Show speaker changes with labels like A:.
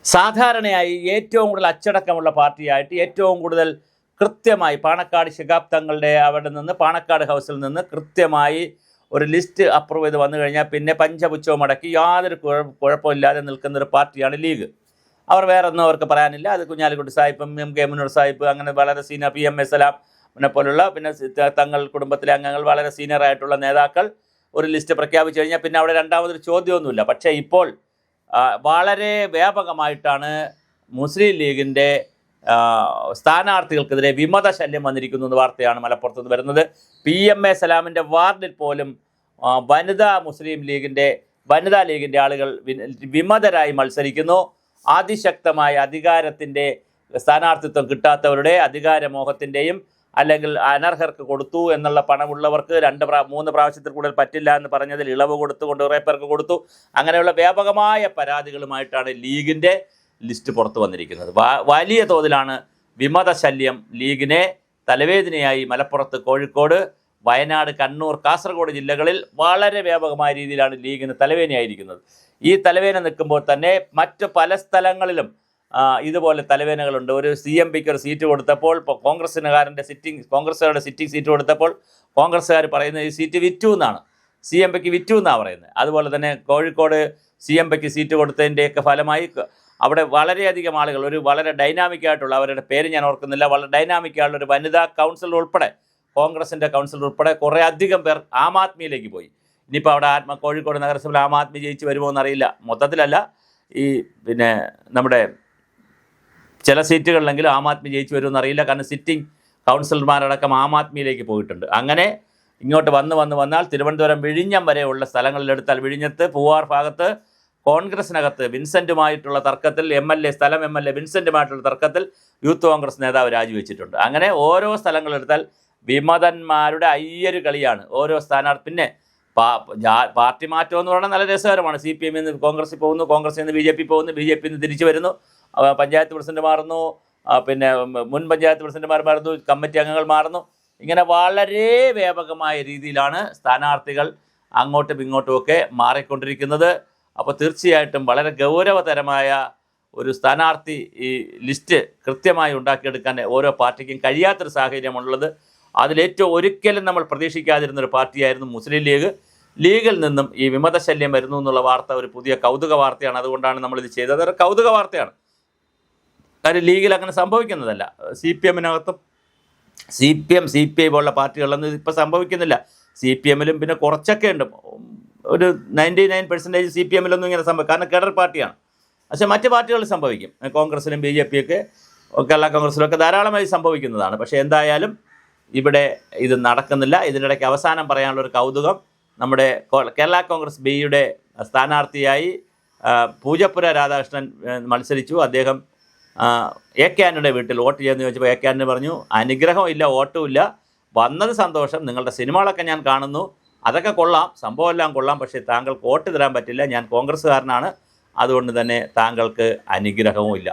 A: സാധാരണയായി ഏറ്റവും കൂടുതൽ അച്ചടക്കമുള്ള പാർട്ടിയായിട്ട് ഏറ്റവും കൂടുതൽ കൃത്യമായി പാണക്കാട് ശിഹാബ് തങ്ങളുടെ അവിടെ നിന്ന് പാണക്കാട് ഹൗസിൽ നിന്ന് കൃത്യമായി ഒരു ലിസ്റ്റ് അപ്രൂവ് ചെയ്ത് വന്നു കഴിഞ്ഞാൽ പിന്നെ പഞ്ചപുച്ഛവും അടക്കി യാതൊരു കുഴപ്പമില്ലാതെ നിൽക്കുന്നൊരു പാർട്ടിയാണ് ലീഗ്. അവർ വേറെ ഒന്നും അവർക്ക് പറയാനില്ല. അത് കുഞ്ഞാലിക്കുട്ടി സാഹിബും MK മുനീർ സാഹിബ് അങ്ങനെ വളരെ സീനിയർ PMA സലാമിനെ പോലുള്ള പിന്നെ തങ്ങൾ കുടുംബത്തിലെ അംഗങ്ങൾ വളരെ സീനിയറായിട്ടുള്ള നേതാക്കൾ ഒരു ലിസ്റ്റ് പ്രഖ്യാപിച്ചു കഴിഞ്ഞാൽ പിന്നെ അവിടെ രണ്ടാമതൊരു ചോദ്യമൊന്നുമില്ല. പക്ഷേ ഇപ്പോൾ വളരെ വ്യാപകമായിട്ടാണ് മുസ്ലിം ലീഗിൻ്റെ സ്ഥാനാർത്ഥികൾക്കെതിരെ വിമത ശല്യം വന്നിരിക്കുന്നു എന്ന വാർത്തയാണ് മലപ്പുറത്ത് നിന്ന് വരുന്നത്. PMA സലാമിൻ്റെ വാർഡിൽ പോലും വനിതാ ലീഗിൻ്റെ ആളുകൾ വിമതരായി മത്സരിക്കുന്നു. അതിശക്തമായ അധികാരത്തിൻ്റെ സ്ഥാനാർത്ഥിത്വം കിട്ടാത്തവരുടെ അധികാരമോഹത്തിൻ്റെയും അല്ലെങ്കിൽ അനർഹർക്ക് കൊടുത്തു എന്നുള്ള പണമുള്ളവർക്ക് 2-3 പ്രാവശ്യത്തിൽ കൂടുതൽ പറ്റില്ല എന്ന് പറഞ്ഞതിൽ ഇളവ് കൊടുത്തുകൊണ്ട് കുറേ പേർക്ക് കൊടുത്തു. അങ്ങനെയുള്ള വ്യാപകമായ പരാതികളുമായിട്ടാണ് ലീഗിൻ്റെ ലിസ്റ്റ് പുറത്തു വന്നിരിക്കുന്നത്. വലിയ തോതിലാണ് വിമത ശല്യം ലീഗിനെ തലവേദനയായി മലപ്പുറത്ത്, കോഴിക്കോട്, വയനാട്, കണ്ണൂർ, കാസർഗോഡ് ജില്ലകളിൽ വളരെ വ്യാപകമായ രീതിയിലാണ് ലീഗിന് തലവേദനയായിരിക്കുന്നത്. ഈ തലവേദന നിൽക്കുമ്പോൾ തന്നെ മറ്റ് പല സ്ഥലങ്ങളിലും ഇതുപോലെ തലവേദനകളുണ്ട്. ഒരു CMPക്ക് ഒരു സീറ്റ് കൊടുത്തപ്പോൾ കോൺഗ്രസ്സുകാരുടെ സിറ്റിംഗ് സീറ്റ് കൊടുത്തപ്പോൾ കോൺഗ്രസ്സുകാർ പറയുന്നത് ഈ സീറ്റ് വിറ്റു എന്നാണ്, CMPക്ക് വിറ്റു എന്നാണ് പറയുന്നത്. അതുപോലെ തന്നെ കോഴിക്കോട് CMPക്ക് സീറ്റ് കൊടുത്തതിൻ്റെയൊക്കെ ഫലമായി അവിടെ വളരെയധികം ആളുകൾ വളരെ ഡൈനാമിക്കായിട്ടുള്ള, അവരുടെ പേര് ഞാൻ ഓർക്കുന്നില്ല, വളരെ ഡൈനാമിക്കായുള്ള ഒരു വനിതാ കൗൺസിലർ ഉൾപ്പെടെ, കോൺഗ്രസിൻ്റെ കൗൺസിലർ ഉൾപ്പെടെ കുറേ അധികം പേർ ആം ആദ്മിയിലേക്ക് പോയി. ഇനിയിപ്പോൾ അവിടെ കോഴിക്കോട് നഗരസഭയിൽ ആം ആദ്മി ജയിച്ച് വരുമോ എന്നറിയില്ല. മൊത്തത്തിലല്ല, ഈ പിന്നെ നമ്മുടെ ചില സീറ്റുകളിലെങ്കിലും ആം ആദ്മി ജയിച്ച് വരുമോ എന്നറിയില്ല. കാരണം സിറ്റിംഗ് കൗൺസിലർമാരടക്കം ആം ആദ്മിയിലേക്ക് പോയിട്ടുണ്ട്. അങ്ങനെ ഇങ്ങോട്ട് വന്നാൽ തിരുവനന്തപുരം വിഴിഞ്ഞം വരെയുള്ള സ്ഥലങ്ങളിലെടുത്താൽ വിഴിഞ്ഞത്ത്, പൂവാർ ഭാഗത്ത് കോൺഗ്രസിനകത്ത് വിൻസെൻറ്റുമായിട്ടുള്ള തർക്കത്തിൽ സ്ഥലം MLA വിൻസെൻറ്റുമായിട്ടുള്ള തർക്കത്തിൽ യൂത്ത് കോൺഗ്രസ് നേതാവ് രാജിവെച്ചിട്ടുണ്ട്. അങ്ങനെ ഓരോ സ്ഥലങ്ങളെടുത്താൽ വിമതന്മാരുടെ അയ്യൊരു കളിയാണ് ഓരോ സ്ഥാനാർത്ഥി. പിന്നെ പാർട്ടി മാറ്റം എന്ന് പറഞ്ഞാൽ നല്ല രസകരമാണ്. CPM നിന്ന് കോൺഗ്രസിൽ പോകുന്നു, കോൺഗ്രസിൽ നിന്ന് BJP പോകുന്നു, BJP നിന്ന് തിരിച്ചു വരുന്നു, പഞ്ചായത്ത് പ്രസിഡന്റ് മാറുന്നു, പിന്നെ മുൻ പഞ്ചായത്ത് പ്രസിഡന്റുമാർ മാറുന്നു, കമ്മിറ്റി അംഗങ്ങൾ മാറുന്നു. ഇങ്ങനെ വളരെ വ്യാപകമായ രീതിയിലാണ് സ്ഥാനാർത്ഥികൾ അങ്ങോട്ടും ഇങ്ങോട്ടുമൊക്കെ മാറിക്കൊണ്ടിരിക്കുന്നത്. അപ്പോൾ തീർച്ചയായിട്ടും വളരെ ഗൗരവതരമായ ഒരു സ്ഥാനാർത്ഥി ഈ ലിസ്റ്റ് കൃത്യമായി ഉണ്ടാക്കിയെടുക്കാൻ ഓരോ പാർട്ടിക്കും കഴിയാത്തൊരു സാഹചര്യമുള്ളത്. അതിലേറ്റവും ഒരിക്കലും നമ്മൾ പ്രതീക്ഷിക്കാതിരുന്നൊരു പാർട്ടിയായിരുന്നു മുസ്ലിം ലീഗ്. ലീഗിൽ നിന്നും ഈ വിമതശല്യം വരുന്നു എന്നുള്ള വാർത്ത ഒരു പുതിയ കൗതുക വാർത്തയാണ്. അതുകൊണ്ടാണ് നമ്മളിത് ചെയ്തത്. അതൊരു കൗതുക വാർത്തയാണ്. കാര്യം ലീഗിൽ അങ്ങനെ സംഭവിക്കുന്നതല്ല. CPMനകത്തും CPI പോലുള്ള പാർട്ടികളൊന്നും ഇപ്പോൾ സംഭവിക്കുന്നില്ല. CPMലും പിന്നെ കുറച്ചൊക്കെ ഉണ്ട്, ഒരു 99% CPMലൊന്നും ഇങ്ങനെ സംഭവിക്കും. കാരണം കേഡർ പാർട്ടിയാണ്. പക്ഷേ മറ്റ് പാർട്ടികളിൽ സംഭവിക്കും. കോൺഗ്രസിനും BJPയൊക്കെ, കേരള കോൺഗ്രസിലൊക്കെ ധാരാളമായി സംഭവിക്കുന്നതാണ്. പക്ഷേ എന്തായാലും ഇവിടെ ഇത് നടക്കുന്നില്ല. ഇതിനിടയ്ക്ക് അവസാനം പറയാനുള്ളൊരു കൗതുകം, നമ്മുടെ കേരള കോൺഗ്രസ് Bയുടെ സ്ഥാനാർത്ഥിയായി പൂജപ്പുര രാധാകൃഷ്ണൻ മത്സരിച്ചു. അദ്ദേഹം AK ആൻ്റണിയുടെ വീട്ടിൽ വോട്ട് ചെയ്യുമെന്ന് ചോദിച്ചപ്പോൾ AK ആൻ്റണി പറഞ്ഞു, അനുഗ്രഹം ഇല്ല, വോട്ടും ഇല്ല, വന്നത് സന്തോഷം, നിങ്ങളുടെ സിനിമകളൊക്കെ ഞാൻ കാണുന്നു, അതൊക്കെ കൊള്ളാം, സംഭവമെല്ലാം കൊള്ളാം, പക്ഷേ താങ്കൾക്ക് വോട്ട് തരാൻ പറ്റില്ല, ഞാൻ കോൺഗ്രസ്സുകാരനാണ്, അതുകൊണ്ട് തന്നെ താങ്കൾക്ക് അനുഗ്രഹവും ഇല്ല.